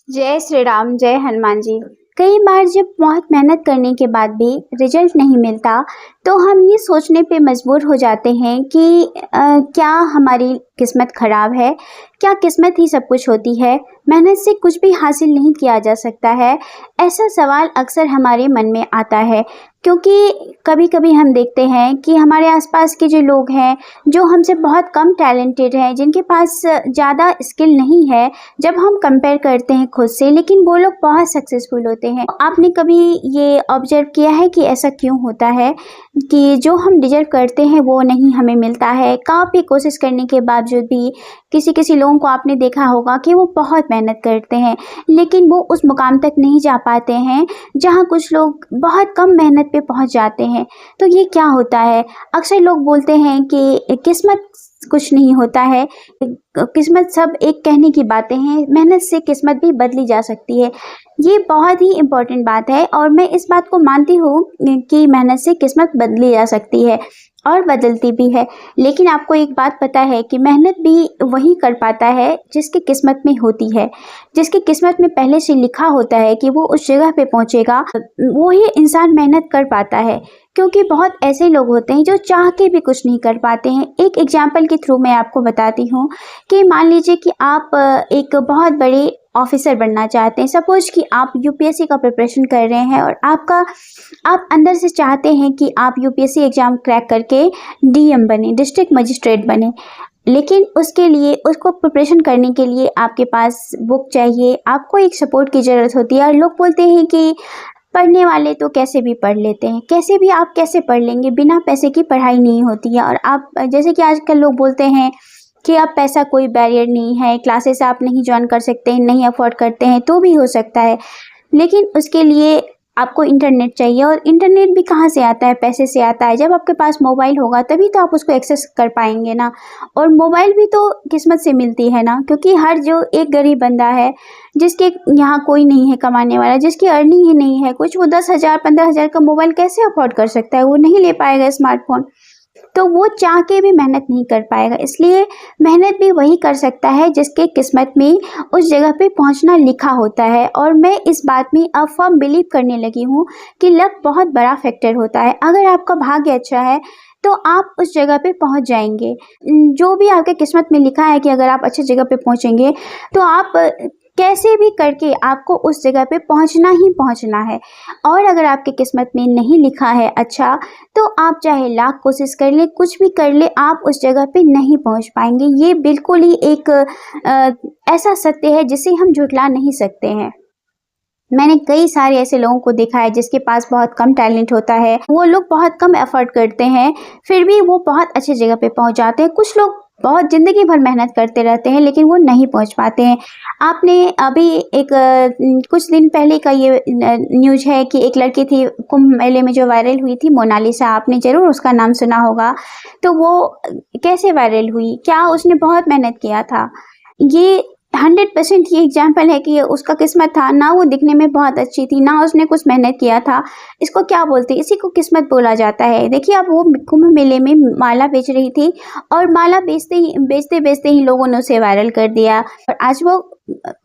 जय श्री राम, जय हनुमान जी। कई बार जब बहुत मेहनत करने के बाद भी रिजल्ट नहीं मिलता तो हम ये सोचने पे मजबूर हो जाते हैं कि क्या हमारी किस्मत खराब है, क्या किस्मत ही सब कुछ होती है, मेहनत से कुछ भी हासिल नहीं किया जा सकता है। ऐसा सवाल अक्सर हमारे मन में आता है क्योंकि कभी कभी हम देखते हैं कि हमारे आसपास के जो लोग हैं जो हमसे बहुत कम टैलेंटेड हैं, जिनके पास ज़्यादा स्किल नहीं है, जब हम कंपेयर करते हैं खुद से, लेकिन वो लोग बहुत सक्सेसफुल होते हैं। आपने कभी ये ऑब्जर्व किया है कि ऐसा क्यों होता है कि जो हम डिजर्व करते हैं वो नहीं हमें मिलता है? काफ़ी कोशिश करने के बावजूद भी किसी किसी लोगों को आपने देखा होगा कि वो बहुत मेहनत करते हैं लेकिन वो उस मुकाम तक नहीं जा पाते हैं जहाँ कुछ लोग बहुत कम मेहनत पे पहुँच जाते हैं। तो ये क्या होता है? अक्सर लोग बोलते हैं कि किस्मत कुछ नहीं होता है, किस्मत सब एक कहने की बातें हैं, मेहनत से किस्मत भी बदली जा सकती है। ये बहुत ही इम्पोर्टेंट बात है और मैं इस बात को मानती हूँ कि मेहनत से किस्मत बदली जा सकती है और बदलती भी है। लेकिन आपको एक बात पता है कि मेहनत भी वही कर पाता है जिसकी किस्मत में होती है, जिसकी किस्मत में पहले से लिखा होता है कि वो उस जगह पे पहुंचेगा, वही इंसान मेहनत कर पाता है। क्योंकि बहुत ऐसे लोग होते हैं जो चाह के भी कुछ नहीं कर पाते हैं। एक एग्जाम्पल के थ्रू मैं आपको बताती हूँ कि मान लीजिए कि आप एक बहुत बड़े ऑफिसर बनना चाहते हैं। सपोज कि आप यूपीएससी का प्रिपरेशन कर रहे हैं और आप अंदर से चाहते हैं कि आप यूपीएससी एग्ज़ाम क्रैक करके डीएम बने, डिस्ट्रिक्ट मजिस्ट्रेट बने। लेकिन उसके लिए, उसको प्रिपरेशन करने के लिए आपके पास बुक चाहिए, आपको एक सपोर्ट की ज़रूरत होती है। और लोग बोलते हैं कि पढ़ने वाले तो कैसे भी पढ़ लेते हैं। कैसे भी आप कैसे पढ़ लेंगे? बिना पैसे की पढ़ाई नहीं होती है। और आप जैसे कि आजकल लोग बोलते हैं कि अब पैसा कोई बैरियर नहीं है, क्लासेस आप नहीं ज्वाइन कर सकते हैं, नहीं अफोर्ड करते हैं तो भी हो सकता है। लेकिन उसके लिए आपको इंटरनेट चाहिए और इंटरनेट भी कहाँ से आता है? पैसे से आता है। जब आपके पास मोबाइल होगा तभी तो आप उसको एक्सेस कर पाएंगे ना। और मोबाइल भी तो किस्मत से मिलती है ना, क्योंकि हर जो एक गरीब बंदा है जिसके यहाँ कोई नहीं है कमाने वाला, जिसकी अर्निंग ही नहीं है कुछ, वो 10,000 15,000 का मोबाइल कैसे अफोर्ड कर सकता है? वो नहीं ले पाएगा स्मार्टफोन, तो वो चाह के भी मेहनत नहीं कर पाएगा। इसलिए मेहनत भी वही कर सकता है जिसके किस्मत में उस जगह पे पहुंचना लिखा होता है। और मैं इस बात में अब फर्म बिलीव करने लगी हूँ कि लक बहुत बड़ा फैक्टर होता है। अगर आपका भाग्य अच्छा है तो आप उस जगह पे पहुंच जाएंगे। जो भी आपके किस्मत में लिखा है कि अगर आप अच्छी जगह पे पहुंचेंगे तो आप कैसे भी करके आपको उस जगह पे पहुंचना ही पहुंचना है। और अगर आपकी किस्मत में नहीं लिखा है अच्छा, तो आप चाहे लाख कोशिश कर ले, कुछ भी कर ले, आप उस जगह पे नहीं पहुंच पाएंगे। ये बिल्कुल ही एक ऐसा सत्य है जिसे हम झुठला नहीं सकते हैं। मैंने कई सारे ऐसे लोगों को देखा है जिसके पास बहुत कम टैलेंट होता है, वो लोग बहुत कम एफर्ट करते हैं, फिर भी वो बहुत अच्छी जगह पे पहुंच जाते हैं। कुछ लोग बहुत ज़िंदगी भर मेहनत करते रहते हैं लेकिन वो नहीं पहुंच पाते हैं। आपने अभी एक कुछ दिन पहले का ये न्यूज़ है कि एक लड़की थी कुंभ मेले में जो वायरल हुई थी, मोनालिसा, आपने ज़रूर उसका नाम सुना होगा। तो वो कैसे वायरल हुई? क्या उसने बहुत मेहनत किया था? ये 100% ये एग्जाम्पल है कि उसका किस्मत था ना, वो दिखने में बहुत अच्छी थी, ना उसने कुछ मेहनत किया था। इसको क्या बोलते हैं? इसी को किस्मत बोला जाता है। देखिए, अब वो कुंभ मेले में माला बेच रही थी और माला बेचते बेचते ही लोगों ने उसे वायरल कर दिया और आज वो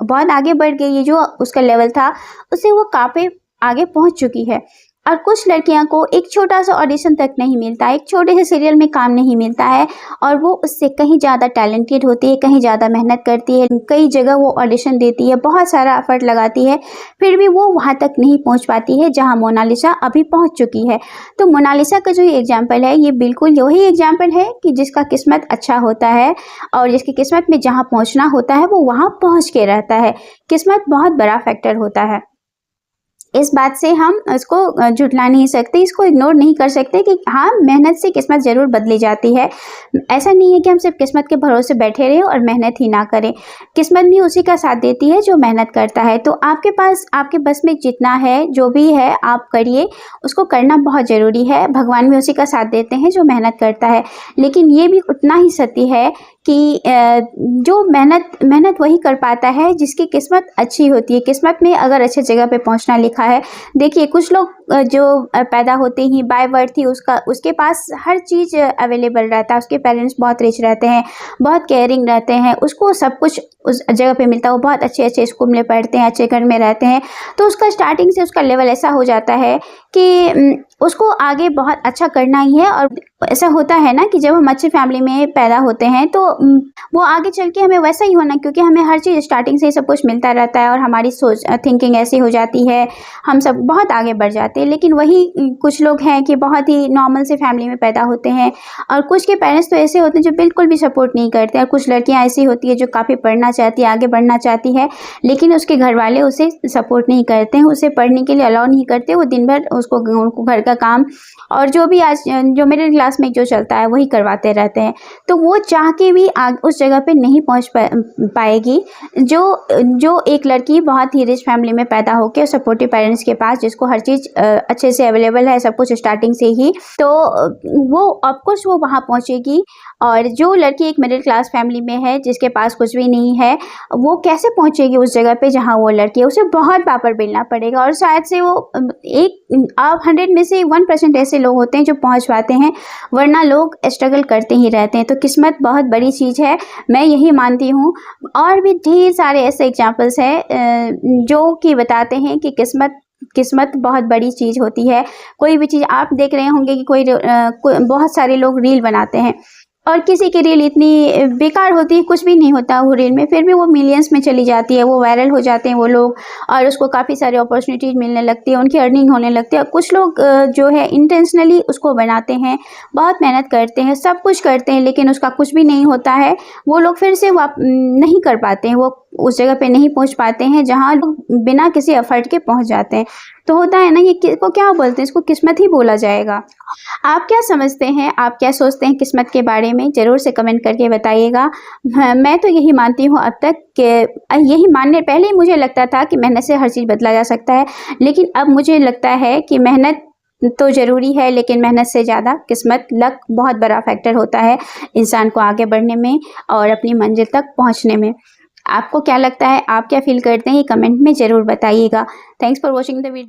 बहुत आगे बढ़ गई। ये जो उसका लेवल था उससे वो काफ़ी आगे पहुंच चुकी है। और कुछ लड़कियां को एक छोटा सा ऑडिशन तक नहीं मिलता, एक छोटे से सीरियल में काम नहीं मिलता है और वो उससे कहीं ज़्यादा टैलेंटेड होती है, कहीं ज़्यादा मेहनत करती है, कई जगह वो ऑडिशन देती है, बहुत सारा एफर्ट लगाती है, फिर भी वो वहाँ तक नहीं पहुँच पाती है जहाँ मोनालिसा अभी पहुँच चुकी है। तो मोनालिसा का जो एग्जाम्पल है, ये बिल्कुल वही एग्जाम्पल है कि जिसका किस्मत अच्छा होता है और जिसकी किस्मत में जहाँ पहुँचना होता है वो वहाँ पहुँच के रहता है। किस्मत बहुत बड़ा फैक्टर होता है। इस बात से हम इसको झुठला नहीं सकते, इसको इग्नोर नहीं कर सकते कि हाँ, मेहनत से किस्मत ज़रूर बदली जाती है। ऐसा नहीं है कि हम सिर्फ किस्मत के भरोसे बैठे रहें और मेहनत ही ना करें। किस्मत भी उसी का साथ देती है जो मेहनत करता है। तो आपके पास, आपके बस में जितना है, जो भी है आप करिए, उसको करना बहुत ज़रूरी है। भगवान भी उसी का साथ देते हैं जो मेहनत करता है। लेकिन ये भी उतना ही सत्य है कि जो मेहनत वही कर पाता है जिसकी किस्मत अच्छी होती है। किस्मत में अगर अच्छी जगह पे पहुंचना लिखा है, देखिए कुछ लोग जो पैदा होते ही बाय बर्थ ही उसके पास हर चीज़ अवेलेबल रहता है। उसके पेरेंट्स बहुत रिच रहते हैं, बहुत केयरिंग रहते हैं, उसको सब कुछ उस जगह पे मिलता है। वो बहुत अच्छे स्कूल में पढ़ते हैं, अच्छे घर में रहते हैं, तो उसका स्टार्टिंग से उसका लेवल ऐसा हो जाता है कि उसको आगे बहुत अच्छा करना ही है। और ऐसा होता है ना कि जब हम अच्छी फैमिली में पैदा होते हैं तो वो आगे चल के हमें वैसा ही होना, क्योंकि हमें हर चीज़ स्टार्टिंग से ही सब कुछ मिलता रहता है और हमारी सोच थिंकिंग ऐसी हो जाती है, हम सब बहुत आगे बढ़ जाते हैं। लेकिन वही कुछ लोग हैं कि बहुत ही नॉर्मल से फैमिली में पैदा होते हैं, और कुछ के पेरेंट्स तो ऐसे होते हैं जो बिल्कुल भी सपोर्ट नहीं करते, और कुछ लड़कियां ऐसी होती है जो काफ़ी पढ़ना चाहती है, आगे बढ़ना चाहती है, लेकिन उसके घर वाले उसे सपोर्ट नहीं करते हैं, उसे पढ़ने के लिए अलाउ नहीं करते। वो दिन भर उनको घर का काम और जो भी आज जो मिडिल क्लास में जो चलता है वही करवाते रहते हैं। तो वो चाह के भी उस जगह पे नहीं पहुंच पाएगी जो एक लड़की बहुत ही रिच फैमिली में पैदा होकर सपोर्टिव पेरेंट्स के पास, जिसको हर चीज़ अच्छे से अवेलेबल है, सब कुछ स्टार्टिंग से ही, तो वो ऑफकोर्स वो वहाँ पहुँचेगी। और जो लड़की एक मिडिल क्लास फैमिली में है, जिसके पास कुछ भी नहीं है, वो कैसे पहुँचेगी उस जगह पे जहाँ वो लड़की है? उसे बहुत पापड़ बेलना पड़ेगा, और शायद से वो 100 में से 1% ऐसे लोग होते हैं जो पहुँच पाते हैं, वरना लोग स्ट्रगल करते ही रहते हैं। तो किस्मत बहुत बड़ी चीज़ है, मैं यही मानती हूँ। और भी ढेर सारे ऐसे एग्जाम्पल्स हैं जो कि बताते हैं कि किस्मत बहुत बड़ी चीज़ होती है। कोई भी चीज़ आप देख रहे होंगे कि बहुत सारे लोग रील बनाते हैं, और किसी की रील इतनी बेकार होती है, कुछ भी नहीं होता वो रील में, फिर भी वो मिलियंस में चली जाती है, वो वायरल हो जाते हैं वो लोग, और उसको काफ़ी सारी अपॉर्चुनिटीज़ मिलने लगती है, उनकी अर्निंग होने लगती है। कुछ लोग जो है इंटेंशनली उसको बनाते हैं, बहुत मेहनत करते हैं, सब कुछ करते हैं, लेकिन उसका कुछ भी नहीं होता है। वो लोग फिर से नहीं कर पाते हैं, वो उस जगह पे नहीं पहुंच पाते हैं जहां लोग बिना किसी एफर्ट के पहुंच जाते हैं। तो होता है ना, ये को क्या बोलते हैं, इसको किस्मत ही बोला जाएगा। आप क्या समझते हैं, आप क्या सोचते हैं किस्मत के बारे में? ज़रूर से कमेंट करके बताइएगा। मैं तो यही मानती हूँ अब तक कि पहले मुझे लगता था कि मेहनत से हर चीज़ बदला जा सकता है, लेकिन अब मुझे लगता है कि मेहनत तो ज़रूरी है, लेकिन मेहनत से ज़्यादा किस्मत, लक बहुत बड़ा फैक्टर होता है इंसान को आगे बढ़ने में और अपनी मंजिल तक पहुँचने में। आपको क्या लगता है, आप क्या फील करते हैं, ये कमेंट में ज़रूर बताइएगा। Thanks for watching the video.